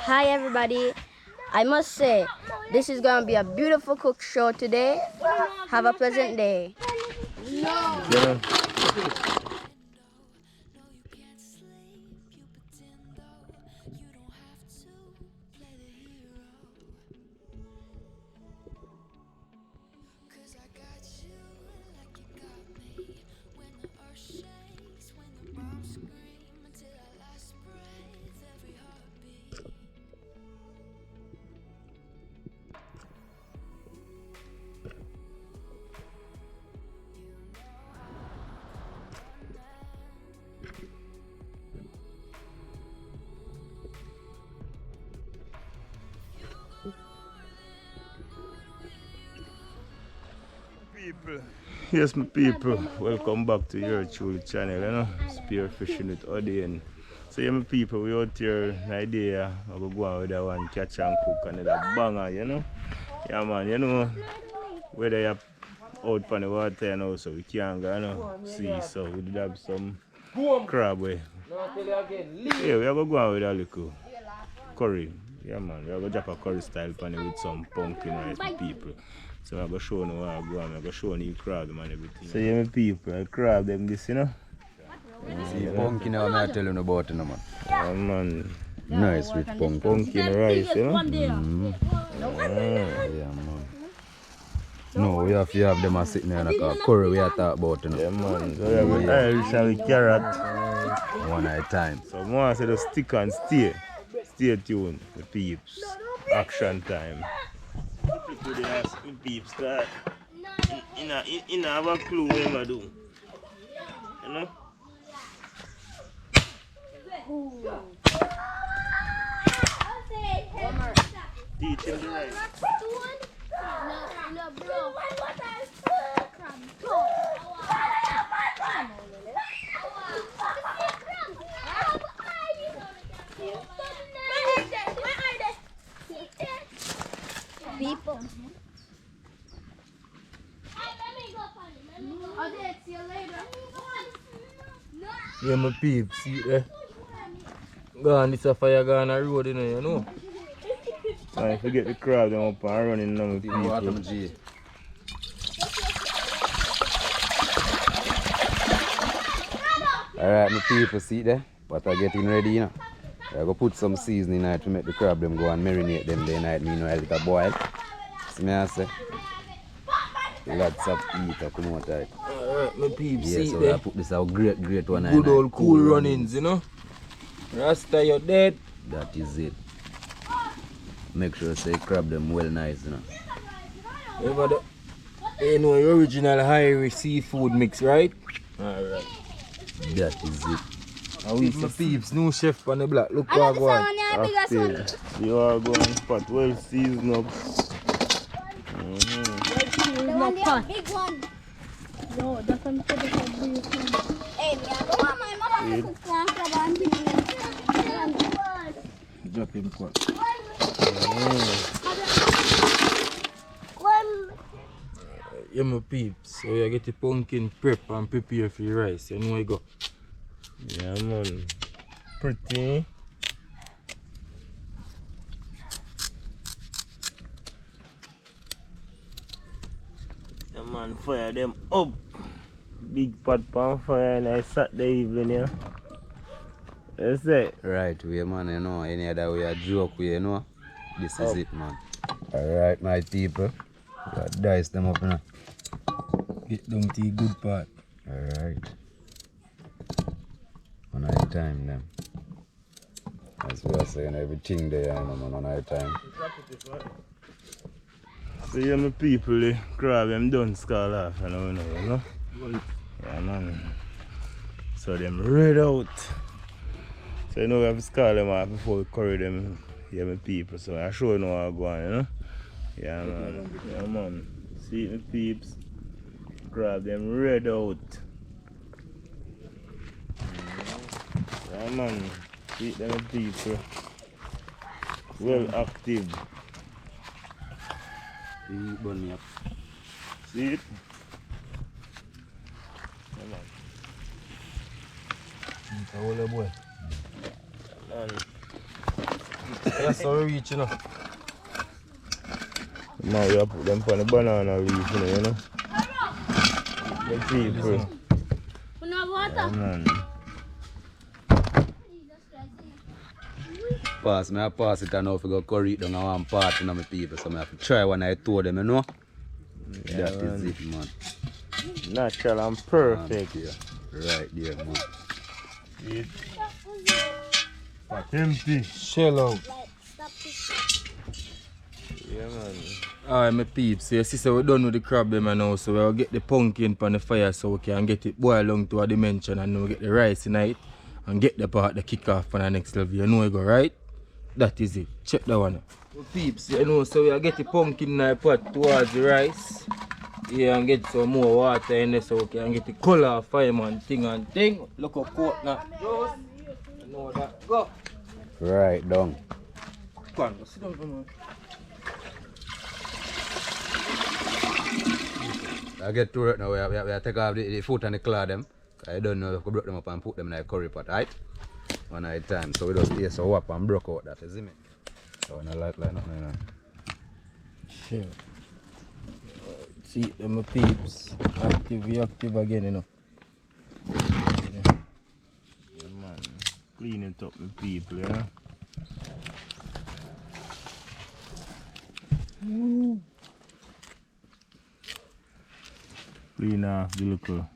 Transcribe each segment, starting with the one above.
Hi everybody. I must say, this is going to be a beautiful cook show today. Have a pleasant day. Yeah. People, yes, my people, welcome back to your true channel, you know, Spearfishing with Odane. So, yeah, my people, we out here in idea, I go go on with that one catch and cook another banger, you know. Yeah, man, you know, whether you're out on the water, you know, so we can't go, you know, see, so we did have some crab, way. Yeah, we are going to go on with a little curry. Yeah, man, we are going to drop a curry style pan with some pumpkin rice for people. So I'm going to show you how I go and I'm going to show you crab and everything. So yeah, my people, I crab them this, you know. See, pumpkin I'm not telling you about it, no, man. Yeah, man. Nice with pumpkin. Pumpkin rice, you know. Yeah, man. No, we have to have them sitting there like a curry we are talking about, you know. Yeah, man. So we have with Irish and with carrot. One at a time. So more say just stick and stay. Stay tuned, the peeps. Action time. People they ask me peeps that in have a clue what I'm do. You know? Teach him the right. People. Odane, see you later. Yeah, my peeps, see there. Gone, this a fire gone a road, you know. I forget the crowd them up and running now with people. Alright, my people, see there? What are getting ready, you know. I go put some seasoning in it to make the crab them go and marinate them the night, me know a little boil. See me I say? Lots of heat to come out of it. Alright, my peeps, Yeah, see so there. I put this out great one. Good old cool runnings, you know. Rasta, you're dead. That is it. Make sure say crab them well nice, you know. You know your original Irish seafood mix, right? Alright. That is it. And we my peeps, new chef on the block. Look what I got. You are going spot well seasoned up. The one there, big one. No, that's one for the big one. Hey, me, I go on my mother to cook one crab and chicken. Drop him quick. Yeah, my peeps. So you get the pumpkin prep and prepare for your rice. You know where you go. Yeah, man. Pretty. Yeah, man. Fire them up. Big pot pan fire and I Saturday evening, yeah. That's it. Right way, man, you know. Any other way a joke way, you know. This is it, man. Alright, my people. Gotta dice them up, you know. Get down to the good part. Alright. One at a time, then. As we are saying, everything there, you know, man, one at a time. So yeah, my people, the crab them done skull off, you know. Yeah, man. So them red out. So you know we have to skull them off before we curry them, yeah, my people. So I show you know how I go on, you know. Yeah, man. Yeah, man. See my peeps. Crab them red out. Yeah, man. See them people. Well active. Burn me up. See it? Yeah, man. It's a whole boy. Man. That's how we reach, you know. Now we have put them on the banana leaf, you know. The people. Yeah, man. Pass me, I pass it and now if I go curry it down I want part of my people. So I have to try when I told them, you know. Yeah, That man. is it, man. Natural and perfect. Yeah. Right there, man. It. But empty. Shell out. Yeah, man. Alright, my peeps. So you see, so we're done with the crab them now. So we'll get the pumpkin on the fire so we can get it boiled down to a dimension and we'll get the rice in it and get the part the kick off on the next level. You know we go, right? That is it. Check that one out. Well, peeps, you know, so we'll get the pumpkin in the pot towards the rice. Yeah, and get some more water in there so we can get the colour of fireman thing and thing. Look up coconut juice. You know that. Go. Right down. Come on, go sit down, come on. I get to it now, we have to take off the foot and the claw them. I don't know if we broke them up and put them in a curry pot, right? One at a time. So we just taste so up and broke out that, you see me? So I don't like nothing, you know. Sure. See them peeps. Active again, you know. Yeah, man. Clean it up with people, yeah. Clean off the little.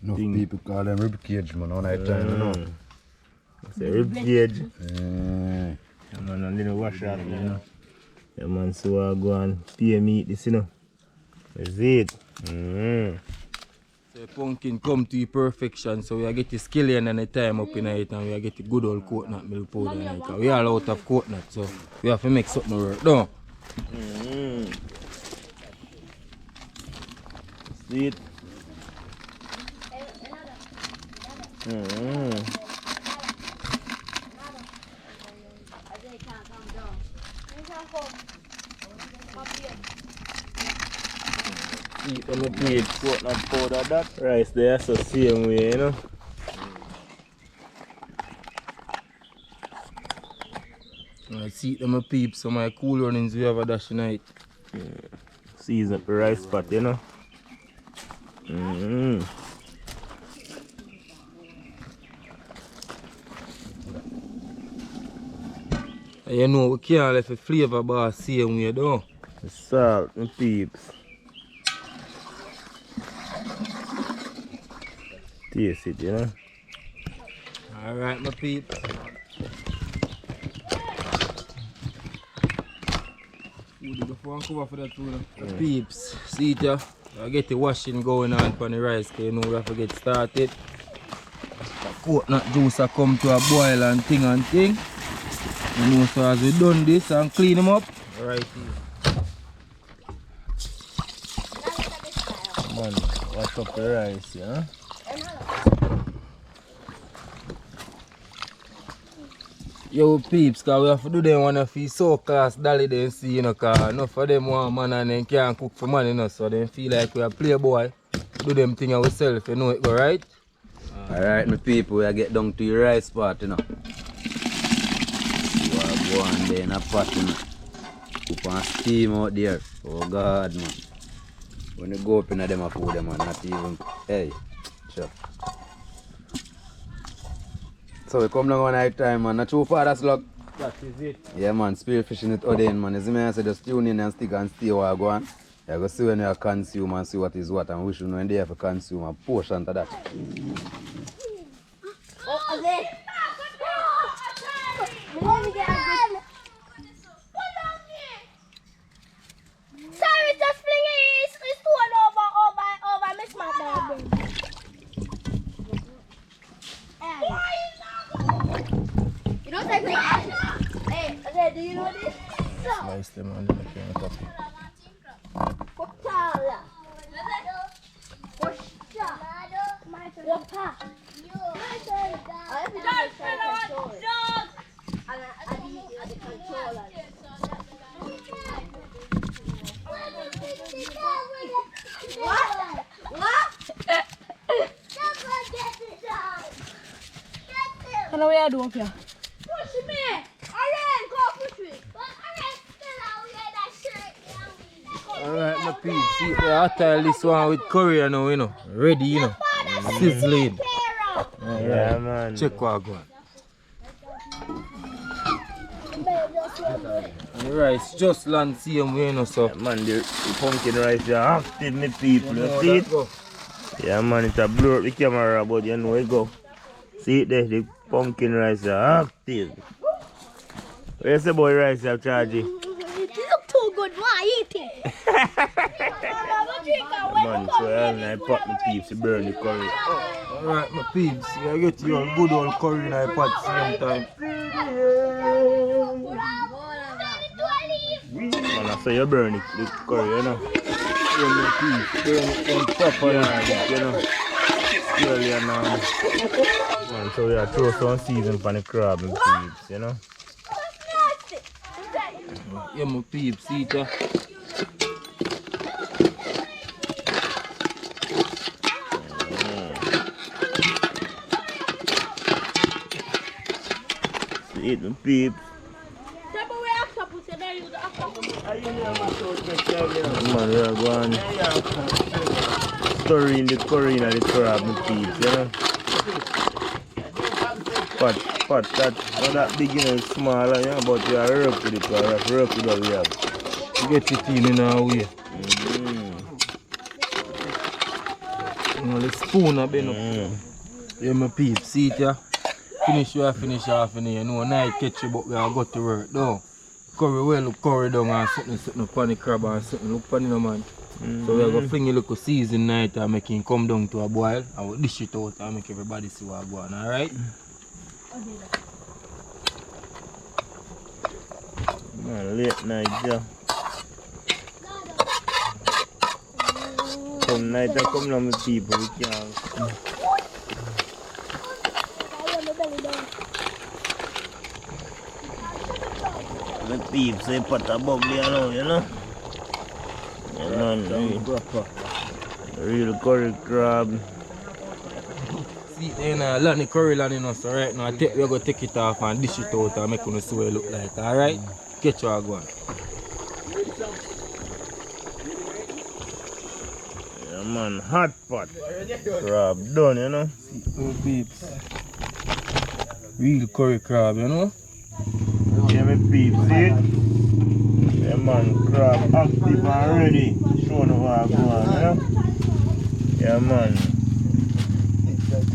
Enough people call them rib cage, man, one at a time, you know. It's a rib cage. Yeah, man, and then wash off, you know. Yeah, man, so I go and pay me this, you know. That's it. So pumpkin come to perfection, so we get the skillion and the time up in it and we get the good old coconut milk powder in it. We are out of coconut, so we have to make something work. No. See it? Eat them a plate. Coconut powder, that rice there, so same way, you know. Let's eat them a peep, so my cool runnings we have a dash tonight. Season up the rice pot, you know. You know, we can't let the flavor bar same way though. The salt and peeps. Taste it, you know. Alright, my peeps. Before I cover for that too, the peeps. See it, yeah? I get the washing going on for the rice, because you know we have to get started. The coconut juice come to a boil and thing. You know, so as we done this and clean them up, right here. Man, wash up the rice, yeah. Yo peeps, cause we have to do them one of these so class dolly then see, you know, cause enough of them want man and then can't cook for man, you know, so they feel like we are playboy. Do them thing ourselves, you know it go right? Alright, my people, we get down to your rice pot, you know. You are go on there in a pot, you know. Cook and steam out there. Oh God, man. When you go up in them food, man, not even, hey, sure. So we come down one night time, man. Not too far, that's luck. That is it. Yeah, man, spearfishing with Odane, man. You see me, I say just tune in and stick and stay while I go on. You go see when you consume and see what is what, and we should know when they have to consume a portion to that. Sorry, just fling it. It's torn over Miss Mother. You don't take it. Hey, do you know this? Slice them and then I can coffee. What are we doing here? peeps. See, I tile this one with curry, you know. Ready, you know. Sizzling. Yeah, man. Check what I got. And the rice just land same way, you know, so. Yeah, man, the pumpkin rice is active, me people. You see it? Yeah, man, it's a blur up the camera, but you know it go. See it there, the pumpkin rice is active. Where's the boy rice you have charged? It look too good, why eat it? Man, so I pop my peeps to burn the curry. Alright, my peeps, I get you a good old curry in the pot same time. Man, I say you burn the curry, you know. Burn the peeps, burn it proper, you know. Slowly and man, so we are throw some season for the crab and peeps, you know. Yeah, my peeps, see it. See it, my peeps. Man, we are going stirring the curry in the crab and peeps, you know. Pot, that not that big, you know, it's smaller, you know, but we are work with it, we are work with what we have. Get it in our way. You know, the spoon a been up. Yeah, my peeps, see it, yeah? Finish off in here. You know, night catch you, but we are got to work, though. Curry well, look curry down and something upon the crab and something look upon the man. So we are going to fling a little season night and make him come down to a boil. I will dish it out and make everybody see what I go on, alright? Man, late night, yeah. Some night I come down with people, we can't. The peeps, they put a bubbly along, you know? Yeah, man, real curry crab. See, then a lot of curry land in us, so right now we are going to take it off and dish it out and make it see what it look like, alright? Catch you go on. Yeah, man, hot pot. Crab done, you know? Oh, peeps. Real curry crab, you know? Yeah, me peeps, see it? Yeah, man, crab active and ready. Showing what I go on, you know? Yeah, man.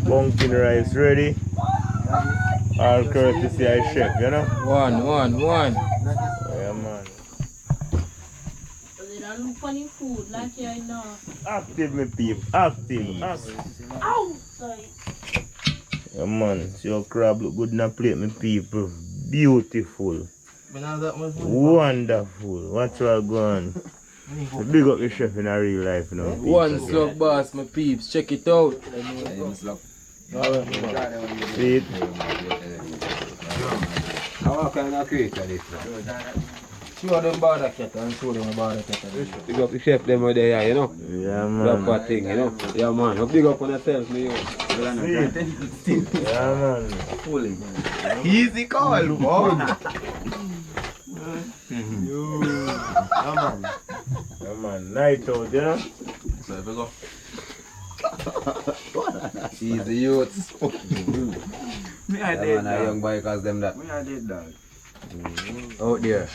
Pumpkin rice ready. All courtesy of chef, you know? One. Yeah, man. Funny food, like you know. Active, me peep. Active. Ow! Sorry. Yeah, man. See your crab look good in a plate, me people. Beautiful. Wonderful. What's all going? Big up the chef in a real life, you know. One slug boss, my peeps. Check it out. See it? How can I create this? Show them border cat and show them border cat. Big up the chef them over there, you know. Yeah, man. That thing, you know. Yeah, man. Big up on yourself, me. Yeah, man. Easy call, boy. Yeah, man. Night out, you know? So if we go. Easy youths. Me I did Man, a young boy cause them that. Me I did that. Out there.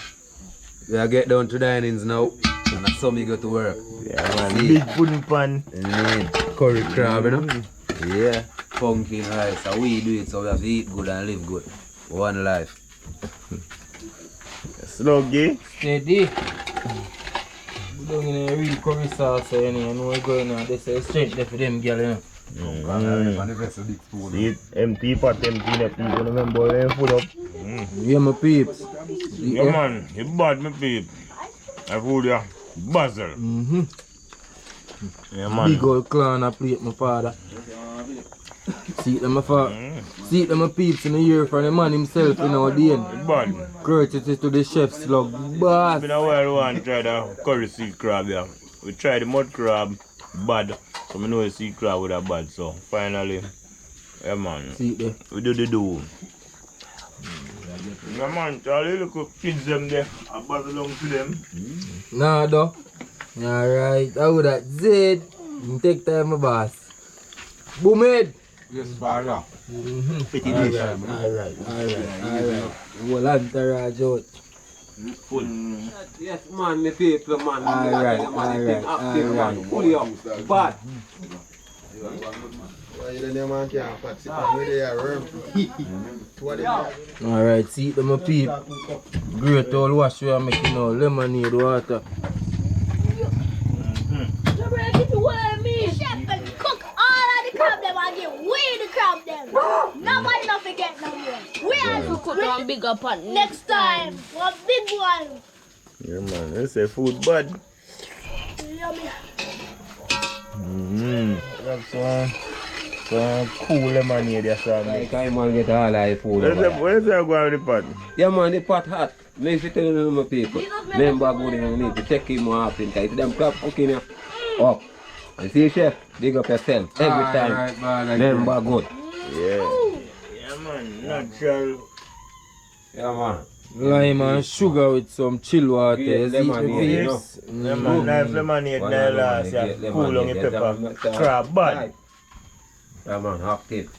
We are get down to dinings now. And that's how me go to work. Yeah, man. See? Big pudding pan. Curry crab, you know? Yeah. Pumpkin rice. So we do it so we have to eat good and live good. One life. Sluggy. Steady. We don't get a real curry sauce, so you know we're going on. This is strength there for them, girl, you know. See it? Empty pot, empty the people. Remember, they full up. Yeah, my peeps. Yeah, man. You bad, my peep. I food ya. Basil. Yeah, man. Big old clown a plate, my father. See them, my father. See them, my peeps in the year from the man himself, you know, Odane. Bad. Courtesy to the chef slug. Boss. Been a while we want to try the curry sea crab, yeah. We tried the mud crab, bad. So we know the sea crab with a bad, so finally, yeah, man. See there. We do the do. Yeah, man, Charlie, look at kids them there. I buzz along to them. Nah, though. Alright, how that Zed? Take time, my boss. Boom head. Yes, Barra. Alright. Well, entourage out. Yes, man, the people, man. Alright. Active, man. Fully up. Bad. Alright, see them a peep. Great old wash we are making now. Lemonade water. Chef will cook all of the crab them and give we the crab them. Nobody not forget no more. We are to cook one bigger pot next time. One big one. Yeah, man. They say food bad. Yummy. That's some cool lemonade there, son. Like I man get all I food. Where's that going with the pot? Yeah, man, the pot hot. Make sure tell them my people. Remember good you need to check him more often. Because them crab cooking here. Up. You see, chef, dig up yourself every time. Remember good. Yeah. Yeah, man. Natural. Yeah, man. Lime and sugar with some chill water. Yeah, You see lemonade, the you know. peeps? Yeah, man. Nice lemonade there last. Yeah. Cool on the pepper. Crab bad. Yeah, man, active.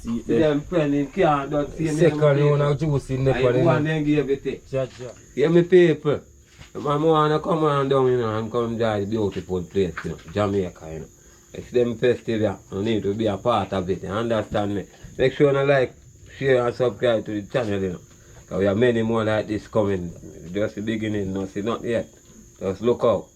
See See them friends can't don't see me. second one of juice in the I pot. want them give everything. Cha. Hear me people. If I want to come on down, you know, and come enjoy the beautiful place, you know, Jamaica, you know. It's them festival, you need to be a part of it, you understand me? Make sure you like, share and subscribe to the channel, you know. Because we have many more like this coming. Just the beginning, no, see, not yet. Just look out.